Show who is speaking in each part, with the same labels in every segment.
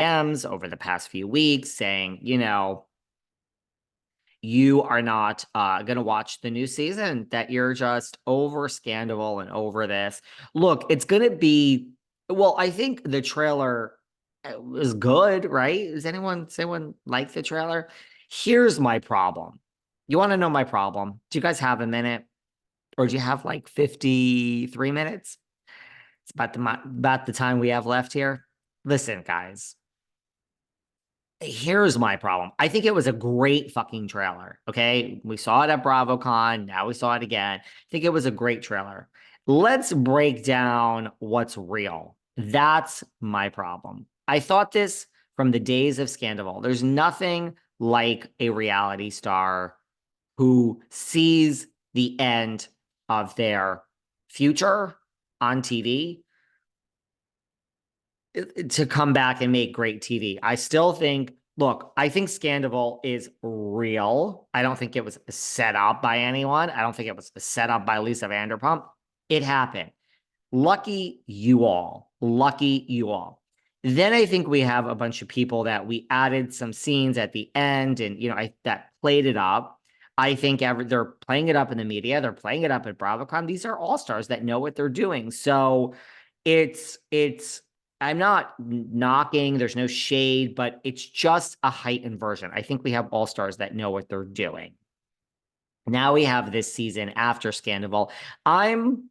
Speaker 1: DMs over the past few weeks saying, you are not going to watch the new season, that you're just over Scandoval and over this. Look, it's going to be, well, I think the trailer was good, right? Does anyone like the trailer? Here's my problem. You want to know my problem? Do you guys have a minute? Or do you have like 53 minutes? It's about the time we have left here. Listen, guys, here's my problem. I think it was a great fucking trailer. Okay. We saw it at BravoCon. Now we saw it again. I think it was a great trailer. Let's break down what's real. That's my problem. I thought this from the days of Scandoval. There's nothing like a reality star who sees the end of their future on TV to come back and make great TV. I still think, look, I think Scandoval is real. I don't think it was set up by anyone. I don't think it was set up by Lisa Vanderpump. It happened. Lucky you all. Lucky you all. Then I think we have a bunch of people that we added some scenes at the end and, that played it up. I think they're playing it up in the media. They're playing it up at BravoCon. These are all stars that know what they're doing. So it's I'm not knocking, there's no shade, but it's just a heightened version. I think we have all stars that know what they're doing. Now we have this season after Scandoval. I'm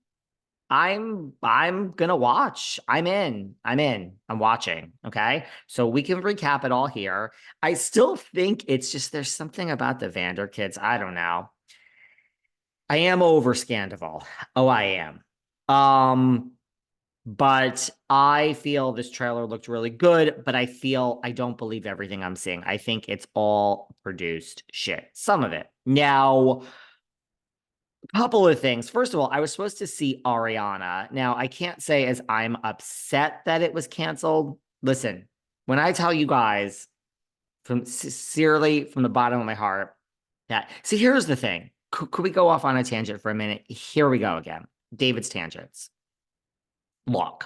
Speaker 1: gonna watch. I'm in. I'm watching. Okay. So we can recap it all here. I still think it's just there's something about the Vander kids. I don't know. I am over Scandoval. Oh, I am. But I feel this trailer looked really good, but I don't believe everything I'm seeing. I think it's all produced shit. Some of it. Now, a couple of things. First of all, I was supposed to see Ariana. Now, I can't say as I'm upset that it was canceled. Listen, when I tell you guys from sincerely from the bottom of my heart that, see, here's the thing. Could we go off on a tangent for a minute? Here we go again. David's tangents. Look,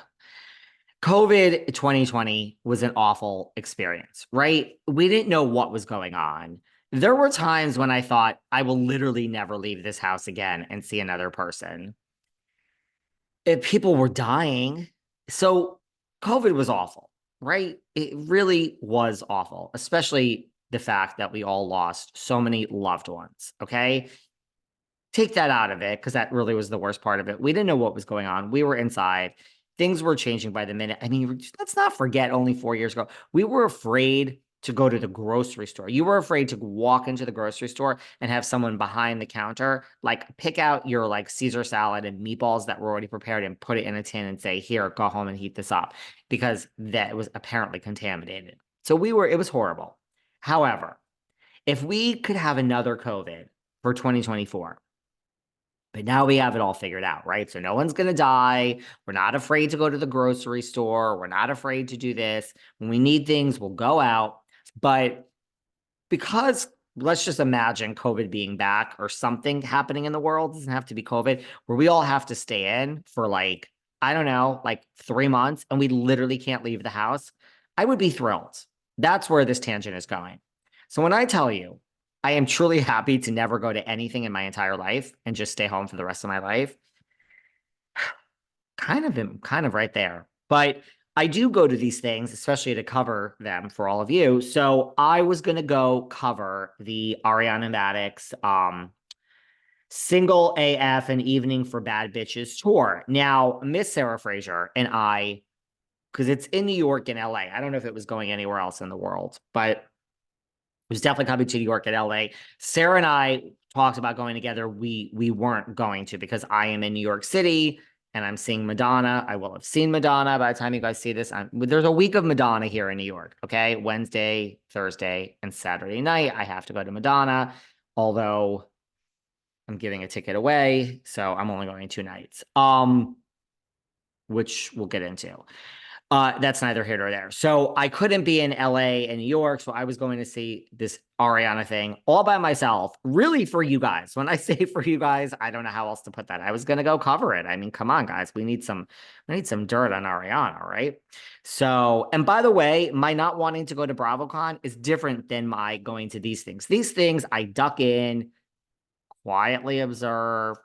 Speaker 1: COVID 2020 was an awful experience, right? We didn't know what was going on. There were times when I thought, I will literally never leave this house again and see another person. People were dying. So COVID was awful, right? It really was awful, especially the fact that we all lost so many loved ones. Okay. Take that out of it because that really was the worst part of it. We didn't know what was going on. We were inside. Things were changing by the minute. I mean, let's not forget only 4 years ago, we were afraid to go to the grocery store. You were afraid to walk into the grocery store and have someone behind the counter, like pick out your like Caesar salad and meatballs that were already prepared and put it in a tin and say, here, go home and heat this up because that was apparently contaminated. So it was horrible. However, if we could have another COVID for 2024, but now we have it all figured out, right? So no one's going to die. We're not afraid to go to the grocery store. We're not afraid to do this. When we need things, we'll go out. But because let's just imagine COVID being back or something happening in the world, it doesn't have to be COVID, where we all have to stay in for like, I don't know, like 3 months and we literally can't leave the house, I would be thrilled. That's where this tangent is going. So when I tell you, I am truly happy to never go to anything in my entire life and just stay home for the rest of my life. Kind of right there. But I do go to these things, especially to cover them for all of you. So I was going to go cover the Ariana Madix Single AF and Evening for Bad Bitches tour. Now, Miss Sarah Fraser and I, because it's in New York and LA. I don't know if it was going anywhere else in the world, but it was definitely coming to New York and LA. Sarah and I talked about going together. We weren't going to because I am in New York City and I'm seeing Madonna. I will have seen Madonna by the time you guys see this. There's a week of Madonna here in New York. Okay. Wednesday, Thursday, and Saturday night. I have to go to Madonna, although I'm giving a ticket away. So I'm only going 2 nights, which we'll get into. That's neither here nor there. So I couldn't be in LA and New York. So I was going to see this Ariana thing all by myself, really for you guys. When I say for you guys, I don't know how else to put that. I was gonna go cover it. I mean, come on, guys. We need some dirt on Ariana, right? So, and by the way, my not wanting to go to BravoCon is different than my going to these things. These things I duck in, quietly observe.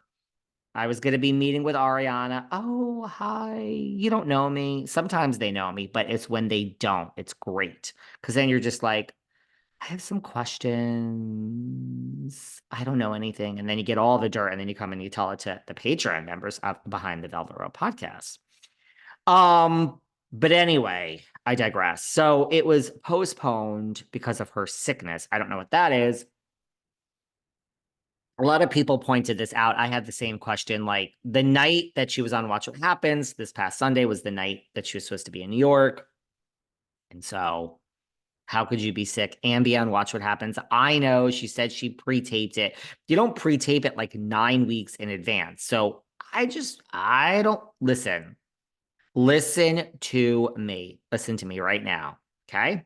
Speaker 1: I was going to be meeting with Ariana. Oh, hi. You don't know me. Sometimes they know me, but it's when they don't. It's great. Because then you're just like, I have some questions. I don't know anything. And then you get all the dirt and then you come and you tell it to the Patreon members up behind the Velvet Rope podcast. But anyway, I digress. So it was postponed because of her sickness. I don't know what that is. A lot of people pointed this out. I had the same question. Like the night that she was on Watch What Happens this past Sunday was the night that she was supposed to be in New York. And so how could you be sick and be on Watch What Happens? I know she said she pre-taped it. You don't pre-tape it like 9 weeks in advance. So I don't listen. Listen to me. Listen to me right now. Okay.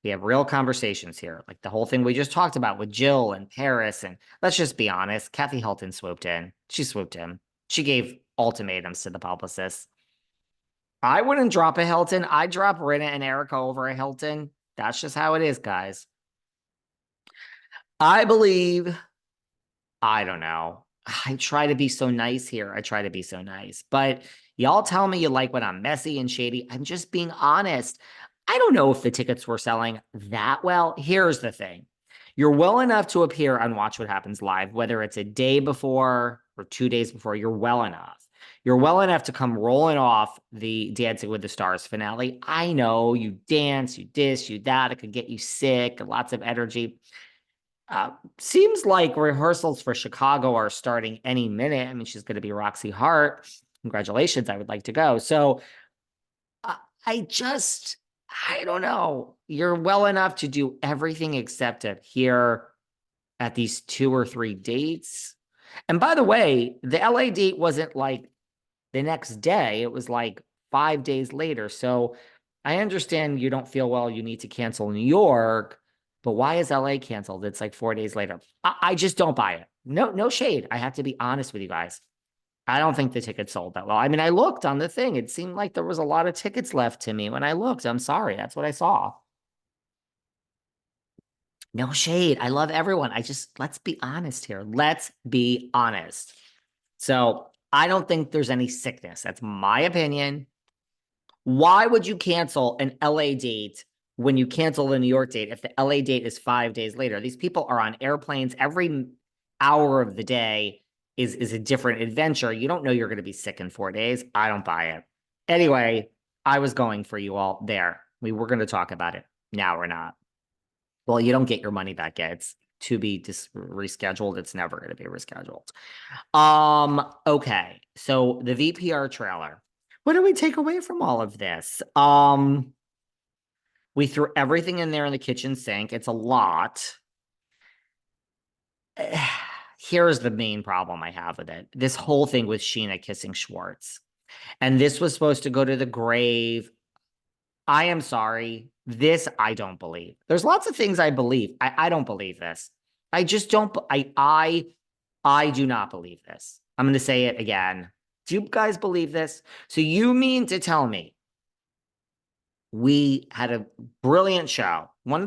Speaker 1: We have real conversations here, like the whole thing we just talked about with Jill and Paris. And let's just be honest, Kathy Hilton swooped in. She swooped in. She gave ultimatums to the publicists. I wouldn't drop a Hilton. I'd drop Rinna and Erika over a Hilton. That's just how it is, guys. I believe, I don't know. I try to be so nice here. I try to be so nice. But y'all tell me you like when I'm messy and shady. I'm just being honest. I don't know if the tickets were selling that well. Here's the thing. You're well enough to appear on Watch What Happens Live, whether it's a day before or 2 days before, you're well enough. You're well enough to come rolling off the Dancing with the Stars finale. I know you dance, you this, you that. It could get you sick, lots of energy. Seems like rehearsals for Chicago are starting any minute. I mean, she's going to be Roxy Hart. Congratulations. I would like to go. So I don't know. You're well enough to do everything except appear at these 2 or 3 dates. And by the way, the LA date wasn't like the next day. It was like 5 days later. So I understand you don't feel well. You need to cancel New York. But why is LA canceled? It's like 4 days later. I just don't buy it. No shade. I have to be honest with you guys. I don't think the tickets sold that well. I mean, I looked on the thing. It seemed like there was a lot of tickets left to me when I looked. I'm sorry. That's what I saw. No shade. I love everyone. Let's be honest here. Let's be honest. So I don't think there's any sickness. That's my opinion. Why would you cancel an LA date when you cancel the New York date if the LA date is 5 days later? These people are on airplanes every hour of the day is a different adventure. You don't know you're going to be sick in 4 days. I don't buy it. Anyway, I was going for you all there. We were going to talk about it. Now we're not. Well, you don't get your money back yet. It's to be rescheduled. It's never going to be rescheduled. Okay. So the VPR trailer. What do we take away from all of this? We threw everything in there in the kitchen sink. It's a lot. Here's the main problem I have with it. This whole thing with Scheana kissing Schwartz. And this was supposed to go to the grave. I am sorry. This I don't believe. There's lots of things I believe. I don't believe this. I just don't. I do not believe this. I'm going to say it again. Do you guys believe this? So you mean to tell me we had a brilliant show